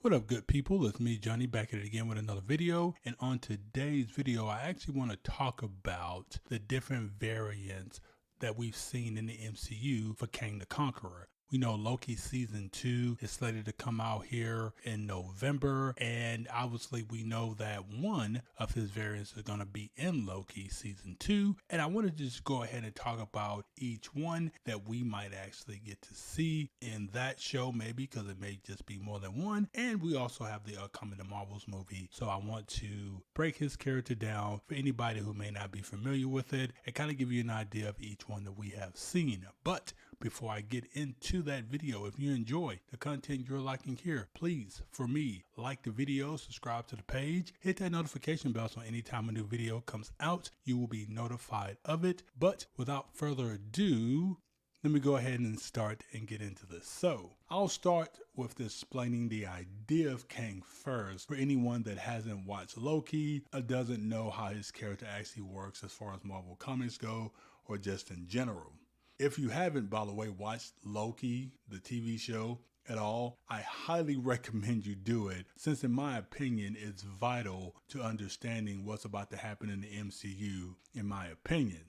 What up, good people? It's me, Johnny, back at it again with another video. And on today's video, I actually want to talk about the different variants that we've seen in the MCU for Kang the Conqueror. We know Loki season 2 is slated to come out here in November, and obviously we know that one of his variants is going to be in Loki season 2, and I want to just go ahead and talk about each one that we might actually get to see in that show, maybe because it may just be more than one. And we also have the upcoming The Marvels movie, so I want to break his character down for anybody who may not be familiar with it and kind of give you an idea of each one that we have seen. But before I get into that video, if you enjoy the content you're liking here, please, for me, like the video, subscribe to the page, hit that notification bell so anytime a new video comes out, you will be notified of it. But without further ado, let me go ahead and start and get into this. So I'll start with explaining the idea of Kang first for anyone that hasn't watched Loki or doesn't know how his character actually works as far as Marvel Comics go or just in general. If you haven't, by the way, watched Loki, the TV show, at all, I highly recommend you do it, since in my opinion, it's vital to understanding what's about to happen in the MCU, in my opinion.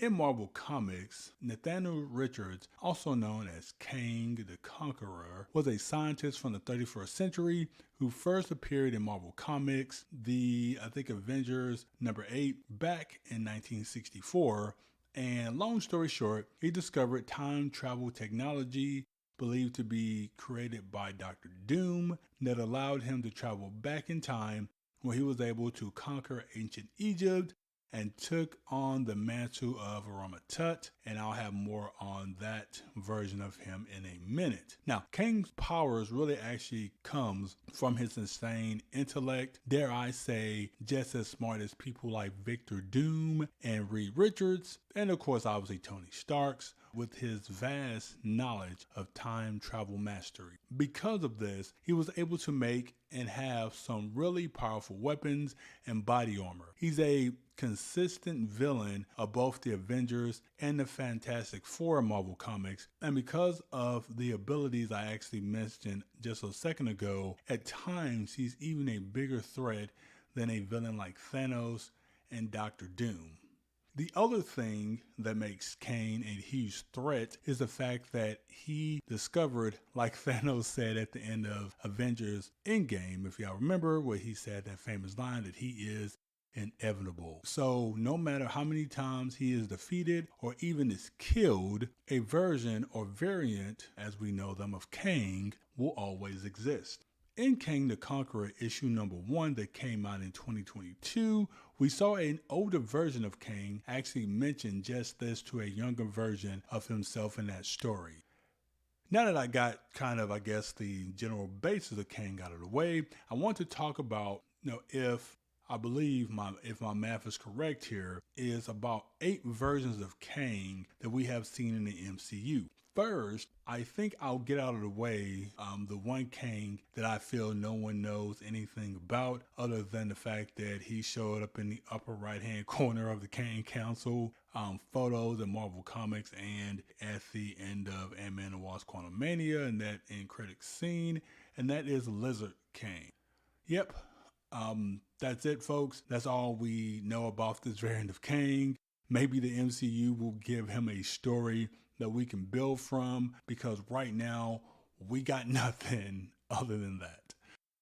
In Marvel Comics, Nathaniel Richards, also known as Kang the Conqueror, was a scientist from the 31st century who first appeared in Marvel Comics, Avengers #8, back in 1964. And long story short, he discovered time travel technology believed to be created by Dr. Doom that allowed him to travel back in time, where he was able to conquer ancient Egypt and took on the mantle of Tut, and I'll have more on that version of him in a minute. Now, Kang's powers really actually comes from his insane intellect, dare I say, just as smart as people like Victor Doom and Reed Richards, and of course, obviously Tony Stark's, with his vast knowledge of time travel mastery. Because of this, he was able to make and have some really powerful weapons and body armor. He's a consistent villain of both the Avengers and the Fantastic Four in Marvel Comics, and because of the abilities I actually mentioned just a second ago, at times he's even a bigger threat than a villain like Thanos and Dr. Doom. The other thing that makes Kang a huge threat is the fact that he discovered, like Thanos said at the end of Avengers Endgame, if y'all remember, where he said that famous line that he is inevitable. So no matter how many times he is defeated or even is killed, a version or variant, as we know them, of Kang will always exist. In Kang the Conqueror issue #1 that came out in 2022, we saw an older version of Kang actually mention just this to a younger version of himself in that story. Now that I got kind of, I guess, the general basis of Kang out of the way, I want to talk about, if I believe if my math is correct here, is about 8 versions of Kang that we have seen in the MCU. First, I think I'll get out of the way the one Kang that I feel no one knows anything about, other than the fact that he showed up in the upper right hand corner of the Kang Council photos in Marvel Comics and at the end of Ant-Man and the Wasp: Quantumania and that end credit scene, and that is Lizard Kang. Yep. That's it, folks. That's all we know about this variant of Kang. Maybe the MCU will give him a story that we can build from, because right now we got nothing other than that.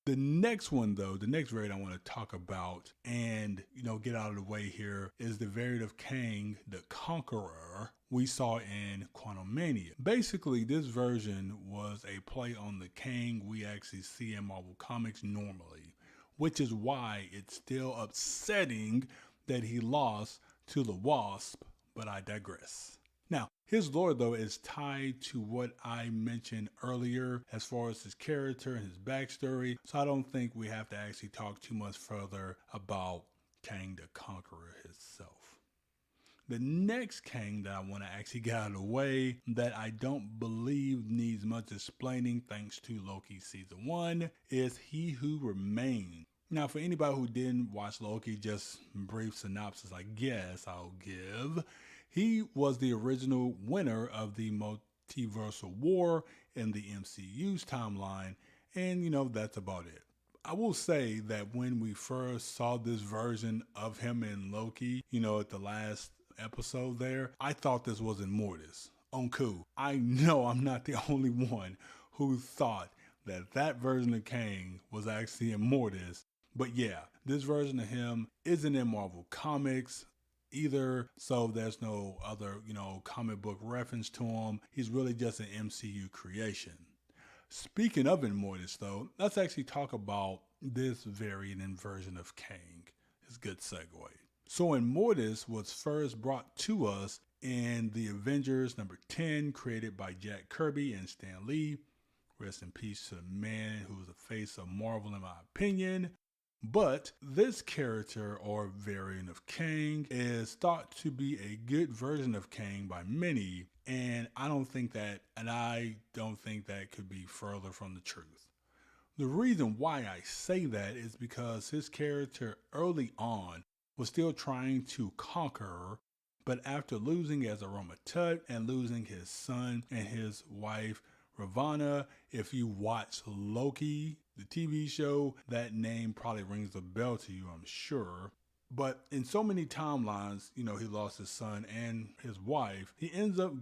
The next one, though, the next variant I want to talk about and, get out of the way here is the variant of Kang the Conqueror we saw in Quantumania. Basically, this version was a play on the Kang we actually see in Marvel Comics normally, which is why it's still upsetting that he lost to the Wasp, but I digress. Now, his lore, though, is tied to what I mentioned earlier as far as his character and his backstory, so I don't think we have to actually talk too much further about Kang the Conqueror himself. The next Kang that I want to actually get out of the way that I don't believe needs much explaining thanks to Loki season 1 is He Who Remains. Now, for anybody who didn't watch Loki, just brief synopsis, I guess I'll give. He was the original winner of the multiversal war in the MCU's timeline, And, that's about it. I will say that when we first saw this version of him in Loki, at the last episode there, I thought this was Immortus on Ku. I know I'm not the only one who thought that version of Kang was actually Immortus. But yeah, this version of him isn't in Marvel Comics either, so there's no other, comic book reference to him. He's really just an MCU creation. Speaking of Immortus, though, let's actually talk about this variant and version of Kang. It's a good segue. So Immortus was first brought to us in the Avengers #10, created by Jack Kirby and Stan Lee. Rest in peace to the man who was the face of Marvel, in my opinion. But this character or variant of Kang is thought to be a good version of Kang by many, and I don't think that could be further from the truth. The reason why I say that is because his character early on was still trying to conquer, but after losing as Aroma Tut and losing his son and his wife Ravonna, if you watch Loki, the TV show, that name probably rings a bell to you, I'm sure. But in so many timelines, he lost his son and his wife. He ends up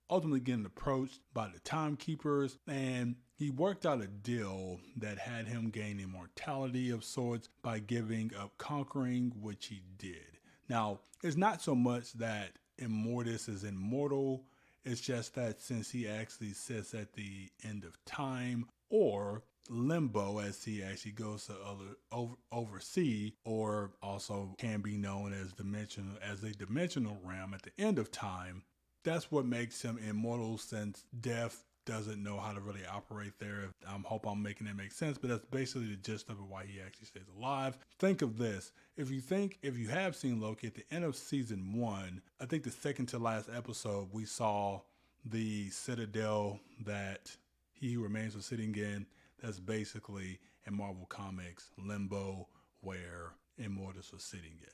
ultimately getting approached by the timekeepers, and he worked out a deal that had him gain immortality of sorts by giving up conquering, which he did. Now, it's not so much that Immortus is immortal. It's just that since he actually sits at the end of time, or limbo as he actually goes to oversee, or also can be known as a dimensional realm at the end of time, that's what makes him immortal, since death doesn't know how to really operate there. I hope I'm making that make sense, but that's basically the gist of it, why he actually stays alive. Think of this. If you have seen Loki, at the end of season 1, I think the second to last episode, we saw the citadel that He Who Remains was sitting in. That's basically in Marvel Comics limbo where Immortus was sitting in.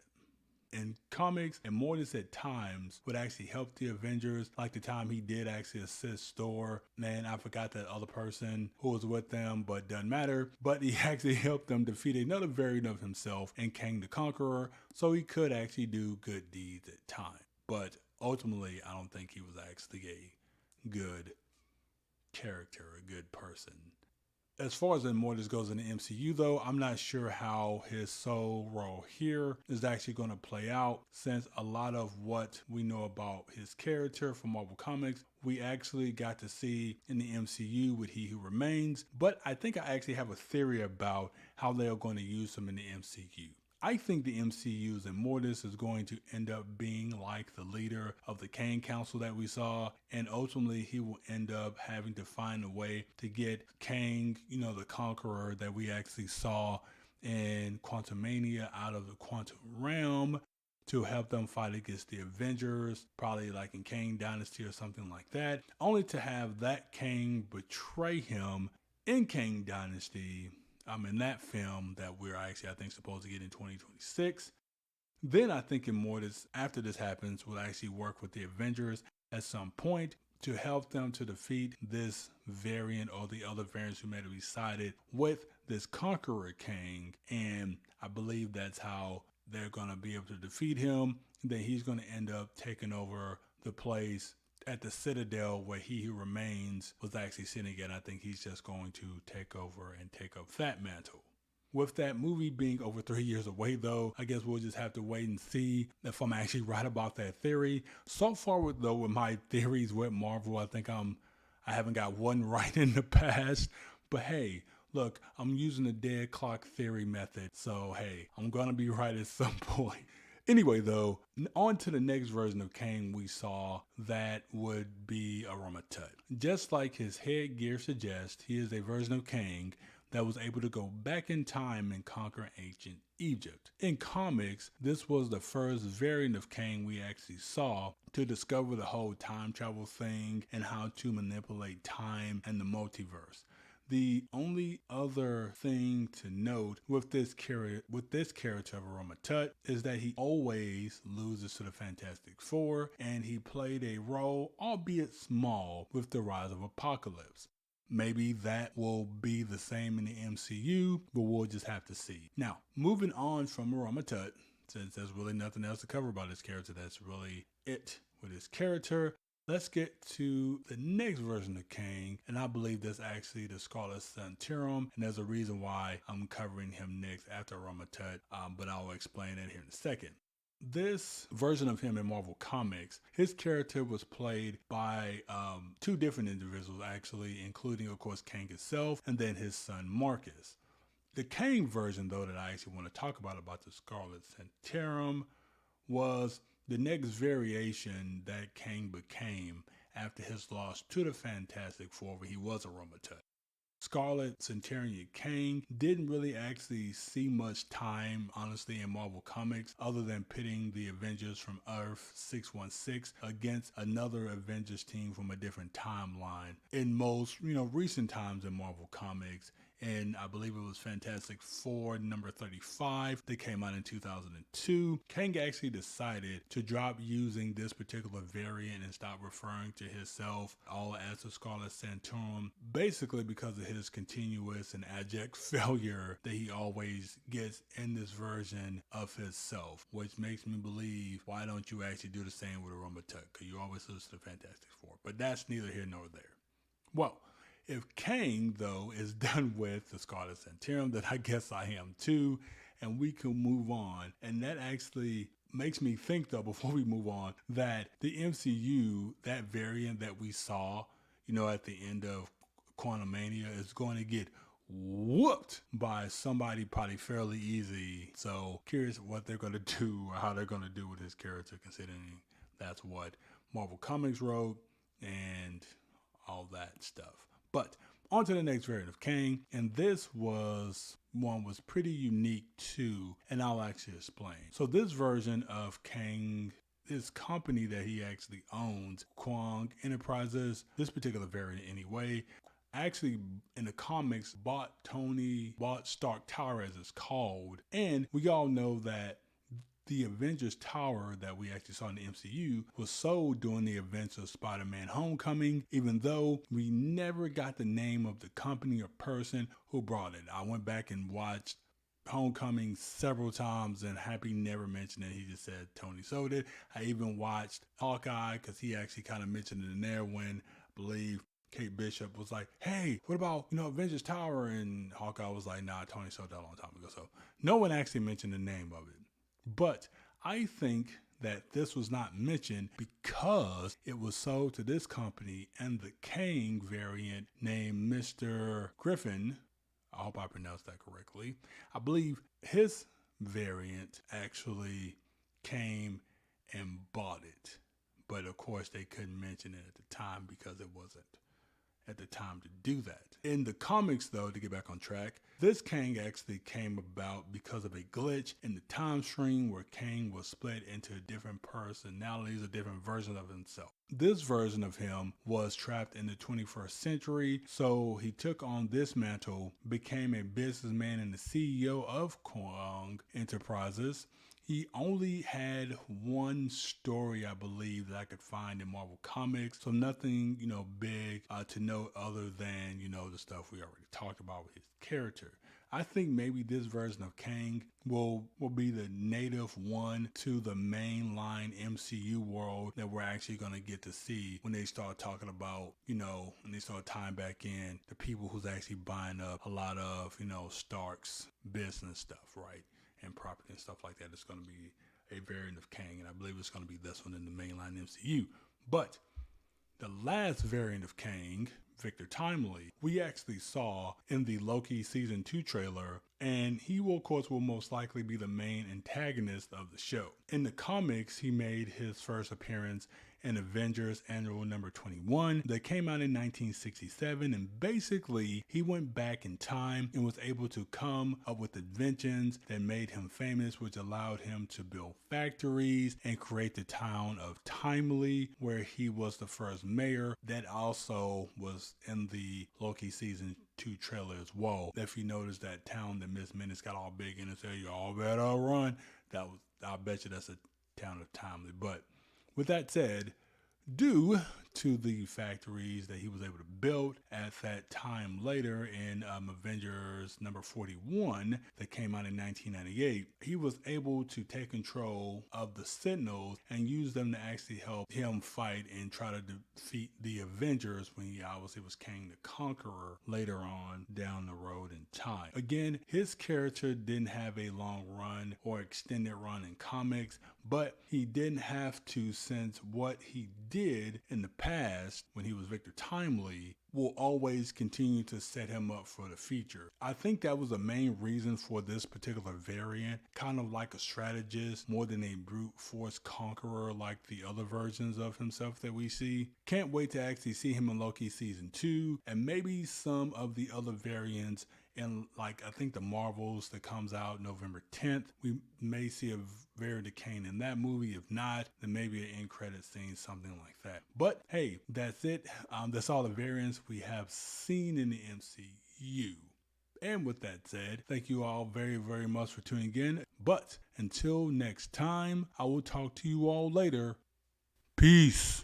In comics, Immortus at times would actually help the Avengers, like the time he did actually assist Thor. Man, I forgot that other person who was with them, but doesn't matter. But he actually helped them defeat another variant of himself in Kang the Conqueror, so he could actually do good deeds at times. But ultimately, I don't think he was actually a good character, a good person. As far as Immortus goes in the MCU, though, I'm not sure how his sole role here is actually going to play out, since a lot of what we know about his character from Marvel Comics, we actually got to see in the MCU with He Who Remains. But I think I actually have a theory about how they are going to use him in the MCU. I think the MCU's Immortus is going to end up being like the leader of the Kang Council that we saw, and ultimately he will end up having to find a way to get Kang, the Conqueror that we actually saw in Quantumania, out of the quantum realm to help them fight against the Avengers, probably like in Kang Dynasty or something like that, only to have that Kang betray him in Kang Dynasty, in that film that we're actually, I think, supposed to get in 2026. Then I think Immortus, after this happens, will actually work with the Avengers at some point to help them to defeat this variant or the other variants who may have sided with this Conqueror Kang. And I believe that's how they're going to be able to defeat him. Then he's going to end up taking over the place at the Citadel where He Who Remains was actually sitting at. I think he's just going to take over and take up that mantle. With that movie being over 3 years away, though, I guess we'll just have to wait and see if I'm actually right about that theory. So far, with my theories with Marvel, I think I haven't got one right in the past. But hey, look, I'm using the dead clock theory method, so hey, I'm gonna be right at some point. Anyway, though, on to the next version of Kang we saw, that would be Aroma Tut. Just like his headgear suggests, he is a version of Kang that was able to go back in time and conquer ancient Egypt. In comics, this was the first variant of Kang we actually saw to discover the whole time travel thing and how to manipulate time and the multiverse. The only other thing to note with this character of Aroma Tut is that he always loses to the Fantastic Four, and he played a role, albeit small, with the rise of Apocalypse. Maybe that will be the same in the MCU, but we'll just have to see. Now, moving on from Rama Tut, since there's really nothing else to cover about his character, that's really it with his character. Let's get to the next version of Kang, and I believe that's actually the Scarlet Centurion, and there's a reason why I'm covering him next after Rama Tut, but I'll explain that here in a second. This version of him in Marvel Comics, his character was played by two different individuals, actually, including, of course, Kang himself and then his son Marcus. The Kang version, though, that I actually want to talk about the Scarlet Centurion, was the next variation that Kang became after his loss to the Fantastic Four, where he was a Rama Tut. Scarlet Centurion Kang didn't really actually see much time, honestly, in Marvel Comics, other than pitting the Avengers from Earth 616 against another Avengers team from a different timeline. In most, recent times in Marvel Comics, and I believe it was Fantastic Four number 35 that came out in 2002, Kang actually decided to drop using this particular variant and stop referring to himself all as the Scarlet Centurion, basically because of his continuous and abject failure that he always gets in this version of himself, which makes me believe, why don't you actually do the same with a Rama Tut? Because you always listen to Fantastic Four. But that's neither here nor there. Well, if Kang, though, is done with the Scarlet Centurion, then I guess I am too, and we can move on. And that actually makes me think, though, before we move on, that the MCU, that variant that we saw, at the end of Quantumania, is going to get whooped by somebody probably fairly easy. So curious what they're going to do or how they're going to do with his character, considering that's what Marvel Comics wrote and all that stuff. But on to the next variant of Kang, and this was pretty unique too, and I'll actually explain. So this version of Kang, this company that he actually owns, Kang Enterprises, this particular variant anyway, actually in the comics bought Stark Tower, as it's called, and we all know that the Avengers Tower that we actually saw in the MCU was sold during the events of Spider-Man Homecoming, even though we never got the name of the company or person who brought it. I went back and watched Homecoming several times, and Happy never mentioned it. He just said Tony sold it. I even watched Hawkeye because he actually kind of mentioned it in there when, I believe, Kate Bishop was like, hey, what about, Avengers Tower? And Hawkeye was like, nah, Tony sold that a long time ago. So no one actually mentioned the name of it. But I think that this was not mentioned because it was sold to this company, and the Kang variant named Mr. Griffin, I hope I pronounced that correctly, I believe his variant actually came and bought it. But of course they couldn't mention it at the time because it wasn't at the time to do that. In the comics, though, to get back on track, this Kang actually came about because of a glitch in the time stream where Kang was split into different personalities or different versions of himself. This version of him was trapped in the 21st century, so he took on this mantle, became a businessman and the CEO of Kang Enterprises. He only had one story, I believe, that I could find in Marvel Comics. So nothing, big to note other than, the stuff we already talked about with his character. I think maybe this version of Kang will be the native one to the mainline MCU world that we're actually going to get to see when they start talking about, when they start tying back in the people who's actually buying up a lot of, Stark's business stuff, right? And property and stuff like that. It's going to be a variant of Kang, and I believe it's going to be this one in the mainline MCU. But the last variant of Kang, Victor Timely, we actually saw in the Loki Season 2 trailer, and he will, of course, will most likely be the main antagonist of the show. In the comics, he made his first appearance in Avengers Annual number 21 that came out in 1967, and basically he went back in time and was able to come up with inventions that made him famous, which allowed him to build factories and create the town of Timely, where he was the first mayor. That also was in the Loki Season 2 trailer as well. If you notice that town that Miss Minutes got all big in and said, y'all better run, I bet you that's a town of Timely. But with that said, due to the factories that he was able to build at that time later in Avengers number 41 that came out in 1998. He was able to take control of the Sentinels and use them to actually help him fight and try to defeat the Avengers when he obviously was Kang the Conqueror later on down the road in time. Again, his character didn't have a long run or extended run in comics, but he didn't have to, since what he did in the past when he was Victor Timely will always continue to set him up for the future. I think that was the main reason for this particular variant, kind of like a strategist more than a brute force conqueror like the other versions of himself that we see. Can't wait to actually see him in Loki season 2 and maybe some of the other variants. And like I think the Marvels that comes out November 10th, we may see a variant of Kane in that movie. If not, then maybe an end credit scene, something like that. But hey, that's it. That's all the variants we have seen in the MCU. And with that said, thank you all very, very much for tuning in. But until next time, I will talk to you all later. Peace.